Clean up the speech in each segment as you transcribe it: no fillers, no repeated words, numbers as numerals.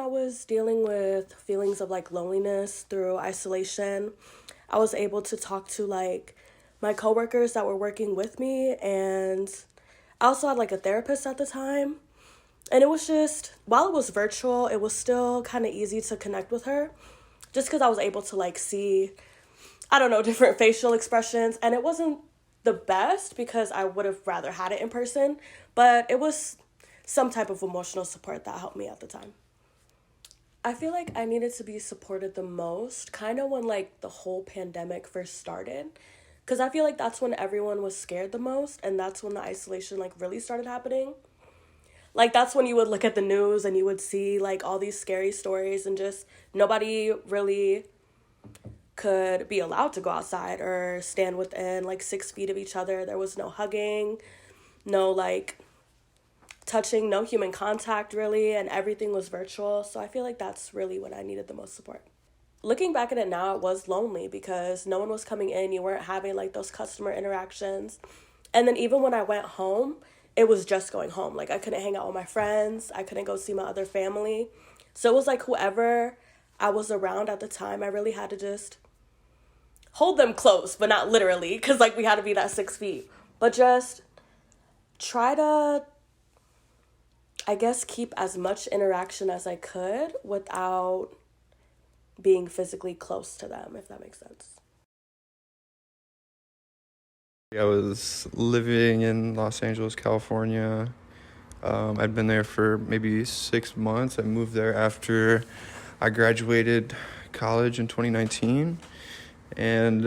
I was dealing with feelings of like loneliness through isolation, I was able to talk to like my coworkers that were working with me, and I also had like a therapist at the time. And it was just, while it was virtual, it was still kind of easy to connect with her just because I was able to like see, I don't know, different facial expressions. And it wasn't the best because I would have rather had it in person, but it was some type of emotional support that helped me at the time. I feel like I needed to be supported the most kind of when like the whole pandemic first started. Because I feel like that's when everyone was scared the most, and that's when the isolation like really started happening. Like that's when you would look at the news and you would see like all these scary stories, and just nobody really could be allowed to go outside or stand within like 6 feet of each other. There was no hugging, no like touching, no human contact really, and everything was virtual. So I feel like that's really when I needed the most support. Looking back at it now, it was lonely because no one was coming in. You weren't having like those customer interactions. And then even when I went home, it was just going home. Like I couldn't hang out with my friends. I couldn't go see my other family. So it was like whoever I was around at the time, I really had to just hold them close, but not literally, because like we had to be that 6 feet. But just try to, I guess, keep as much interaction as I could without being physically close to them, if that makes sense. I was living in Los Angeles, California. I'd been there for maybe 6 months. I moved there after I graduated college in 2019, and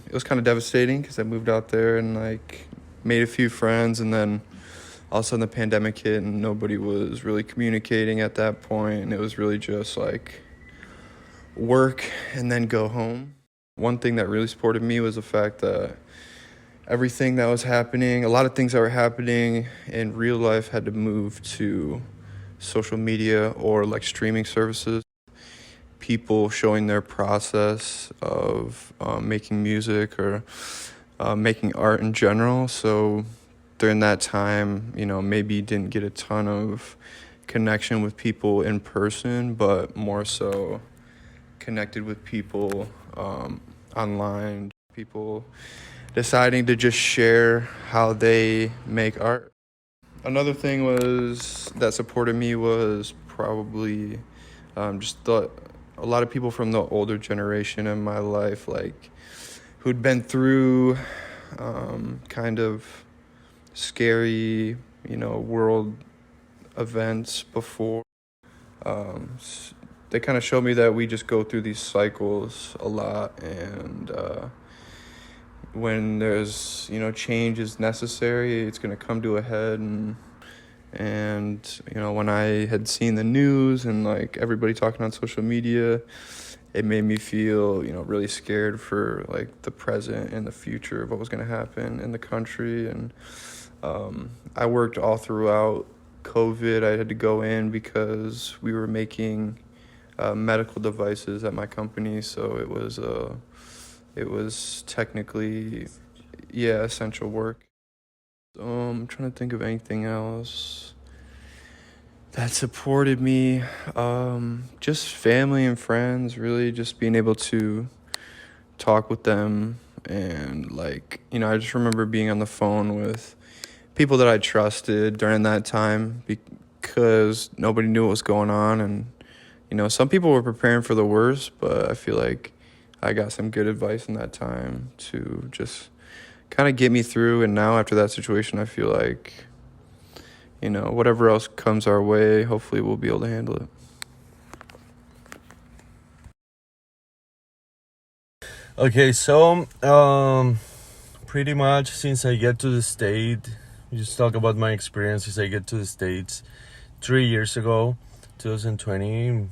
it was kind of devastating because I moved out there and like made a few friends, and then all of a sudden the pandemic hit and nobody was really communicating at that point, and it was really just like work and then go home. One thing that really supported me was the fact that everything that was happening, a lot of things that were happening in real life had to move to social media or like streaming services. People showing their process of making music or making art in general. So during that time, maybe didn't get a ton of connection with people in person, but more so connected with people online, people deciding to just share how they make art. Another thing that supported me was probably a lot of people from the older generation in my life, like who'd been through kind of scary, world events before. They kind of showed me that we just go through these cycles a lot, and when there's change is necessary, it's going to come to a head. And when I had seen the news and like everybody talking on social media, it made me feel really scared for like the present and the future of what was going to happen in the country. And I worked all throughout COVID. I had to go in because we were making medical devices at my company, so it was technically, yeah, essential work. I'm trying to think of anything else that supported me. Just family and friends, really, just being able to talk with them. And like, I just remember being on the phone with people that I trusted during that time because nobody knew what was going on. And, some people were preparing for the worst, but I feel like I got some good advice in that time to just kind of get me through. And now after that situation, I feel like, whatever else comes our way, hopefully we'll be able to handle it. Okay, so pretty much since I get to the state, just talk about my experience since I get to the States 3 years ago, 2020,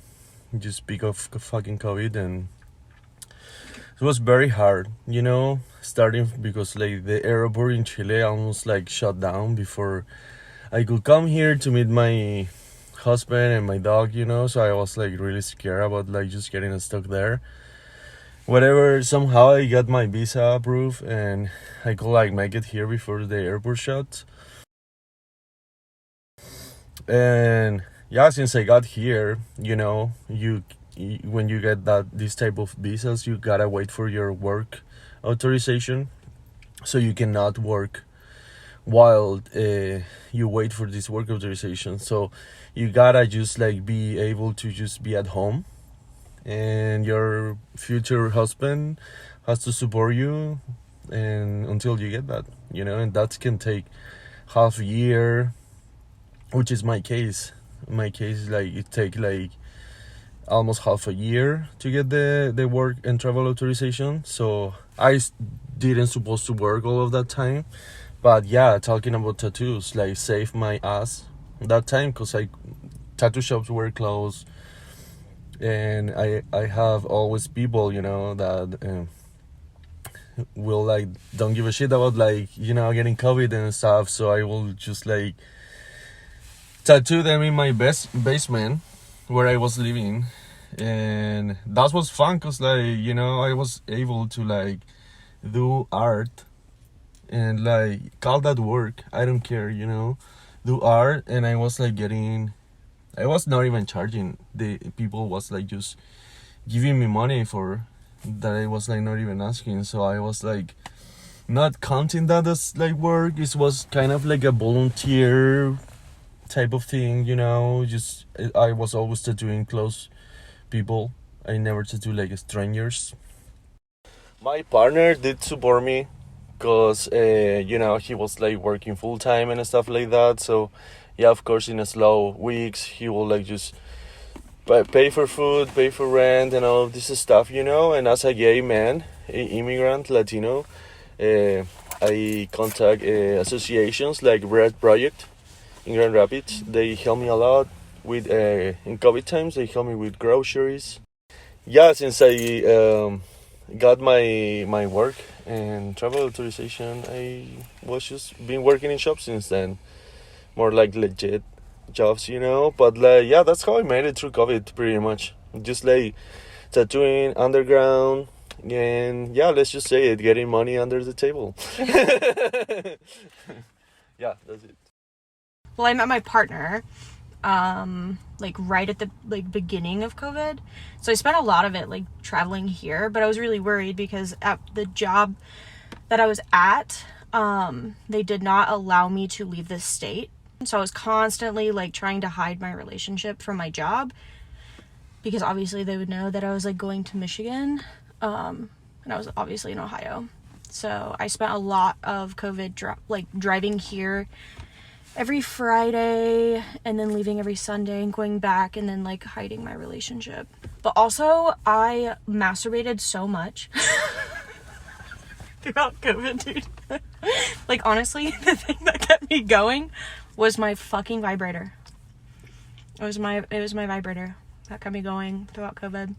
just peak of fucking COVID, and it was very hard, starting because like the airport in Chile almost like shut down before I could come here to meet my husband and my dog, so I was like really scared about like just getting stuck there. Whatever, somehow I got my visa approved and I could like make it here before the airport shut. And yeah, since I got here, when you get this type of visas, you gotta wait for your work authorization, so you cannot work while you wait for this work authorization. So you gotta just like be able to just be at home, and your future husband has to support you, and until you get that, and that can take half a year, which is my case. My case is like it take like almost half a year to get the work and travel authorization. So didn't supposed to work all of that time. But yeah, talking about tattoos, like saved my ass that time, because tattoo shops were closed, and I have always people that will like don't give a shit about like getting COVID and stuff. So I will just like tattoo them in my basement where I was living, and that was fun because like I was able to like do art and like call that work. I don't care, do art, and I was like I was not even charging. The people was like just giving me money for that. I was like not even asking, so I was like not counting that as like work. It was kind of like a volunteer type of thing, just I was always tattooing close people. I never tattoo like strangers. My partner did support me because he was like working full time and stuff like that. So yeah, of course, in a slow weeks he will like just pay for food, pay for rent, and all of this stuff, And as a gay man, immigrant, Latino, I contact associations like Red Project in Grand Rapids. They help me a lot with in COVID times. They help me with groceries. Yeah, since I got my work and travel authorization, I was just been working in shops since then, more like legit jobs, But like, yeah, that's how I made it through COVID, pretty much. Just like tattooing underground, and yeah, let's just say it, getting money under the table. Yeah, that's it. Well, I met my partner like right at the like beginning of COVID, so I spent a lot of it like traveling here, but I was really worried because at the job that I was at, they did not allow me to leave the state, so I was constantly like trying to hide my relationship from my job, because obviously they would know that I was like going to Michigan, and I was obviously in Ohio. So I spent a lot of COVID driving here every Friday and then leaving every Sunday and going back and then like hiding my relationship. But also I masturbated so much throughout COVID, dude. Like honestly, the thing that kept me going was my fucking vibrator. It was my vibrator that kept me going throughout COVID.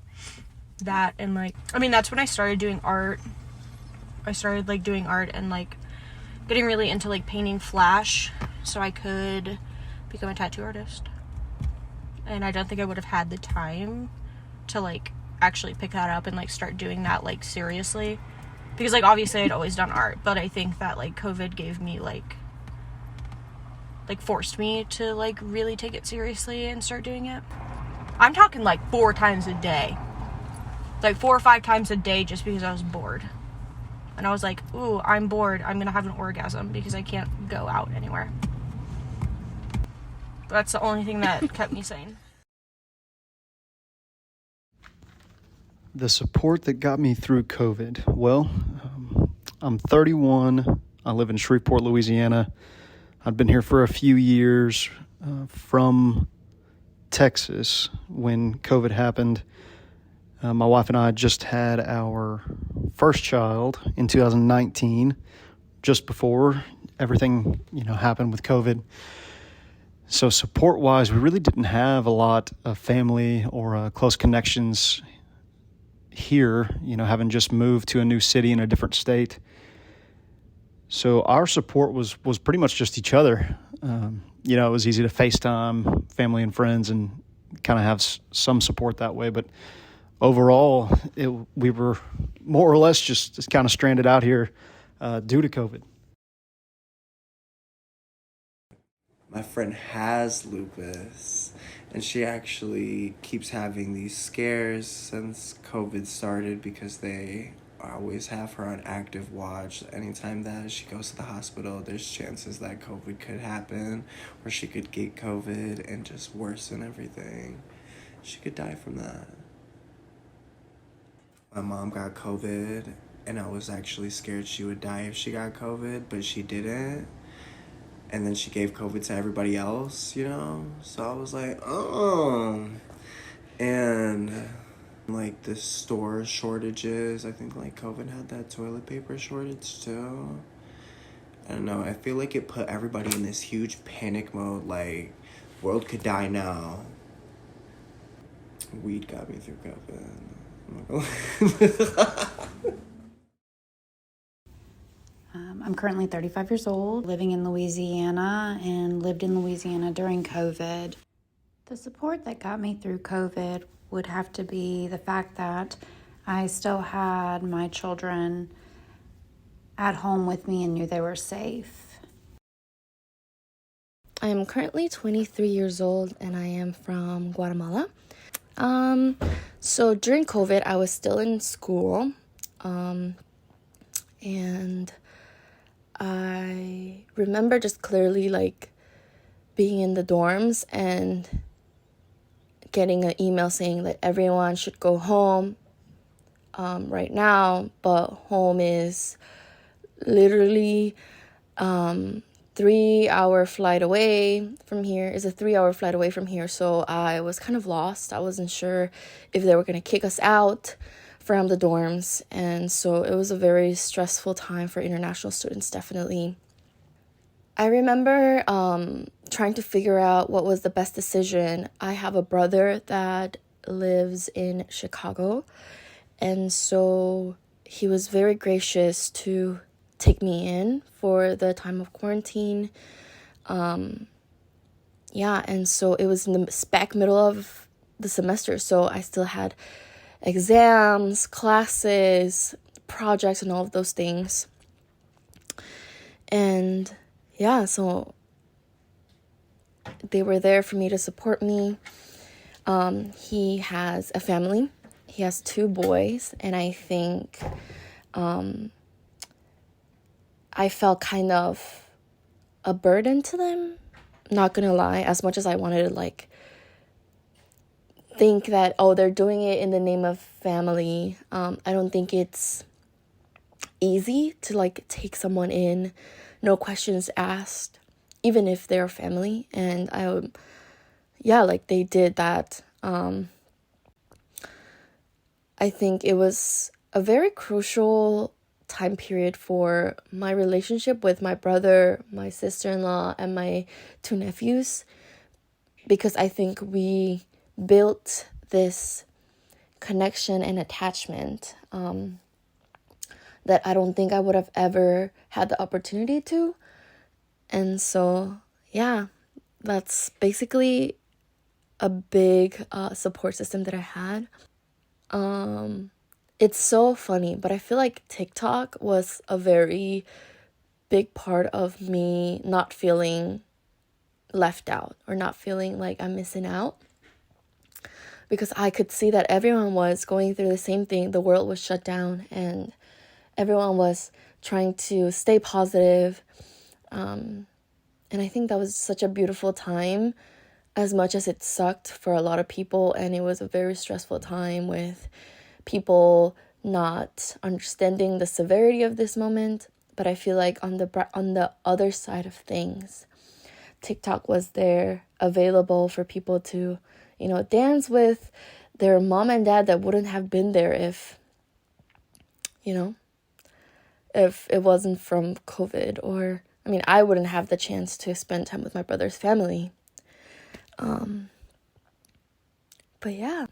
That and like, I mean, that's when I started doing art. I started like doing art and like getting really into like painting flash so I could become a tattoo artist. And I don't think I would have had the time to like actually pick that up and like start doing that like seriously, because like obviously I'd always done art, but I think that like COVID gave me like forced me to like really take it seriously and start doing it. I'm talking like 4 times a day, like 4 or 5 times a day, just because I was bored. And I was like, ooh, I'm bored. I'm going to have an orgasm because I can't go out anywhere. That's the only thing that kept me sane. The support that got me through COVID. Well, I'm 31. I live in Shreveport, Louisiana. I've been here for a few years from Texas when COVID happened. My wife and I just had our first child in 2019, just before everything, happened with COVID. So support-wise, we really didn't have a lot of family or close connections here, having just moved to a new city in a different state. So our support was pretty much just each other. It was easy to FaceTime family and friends and kind of have some support that way, but overall, we were more or less just kind of stranded out here due to COVID. My friend has lupus, And she actually keeps having these scares since COVID started because they always have her on active watch. Anytime that she goes to the hospital, there's chances that COVID could happen, or she could get COVID and just worsen everything. She could die from that. My mom got COVID, and I was actually scared she would die if she got COVID, but she didn't. And then she gave COVID to everybody else, you know? So I was like, oh. And like the store shortages, I think like COVID had that toilet paper shortage too. I don't know, I feel like it put everybody in this huge panic mode, like, world could die now. Weed got me through COVID. I'm not gonna I'm currently 35 years old, living in Louisiana, and lived in Louisiana during COVID. The support that got me through COVID would have to be the fact that I still had my children at home with me and knew they were safe. I am currently 23 years old and I am from Guatemala. So during COVID, I was still in school. And I remember just clearly like being in the dorms and getting an email saying that everyone should go home right now, but home is literally 3-hour flight away from here. Is a 3-hour flight away from here. So I was kind of lost. I wasn't sure if they were going to kick us out from the dorms, and so it was a very stressful time for international students, definitely. I remember trying to figure out what was the best decision. I have a brother that lives in Chicago, and so he was very gracious to take me in for the time of quarantine. And so it was in the smack middle of the semester, so I still had exams, classes, projects, and all of those things. And yeah, so they were there for me to support me. He has a family. He has 2 boys, and I think I felt kind of a burden to them. Not gonna lie, as much as I wanted to like think that, oh, they're doing it in the name of family. I don't think it's easy to like take someone in, no questions asked, even if they're family. And they did that. I think it was a very crucial time period for my relationship with my brother, my sister-in-law, and my 2 nephews, because I think we built this connection and attachment that I don't think I would have ever had the opportunity to. And so, yeah, that's basically a big support system that I had. It's so funny, but I feel like TikTok was a very big part of me not feeling left out or not feeling like I'm missing out. Because I could see that everyone was going through the same thing. The world was shut down and everyone was trying to stay positive. And I think that was such a beautiful time, as much as it sucked for a lot of people. And it was a very stressful time with people not understanding the severity of this moment. But I feel like on the other side of things, TikTok was there available for people to, dance with their mom and dad that wouldn't have been there if it wasn't from COVID. Or, I wouldn't have the chance to spend time with my brother's family. But yeah.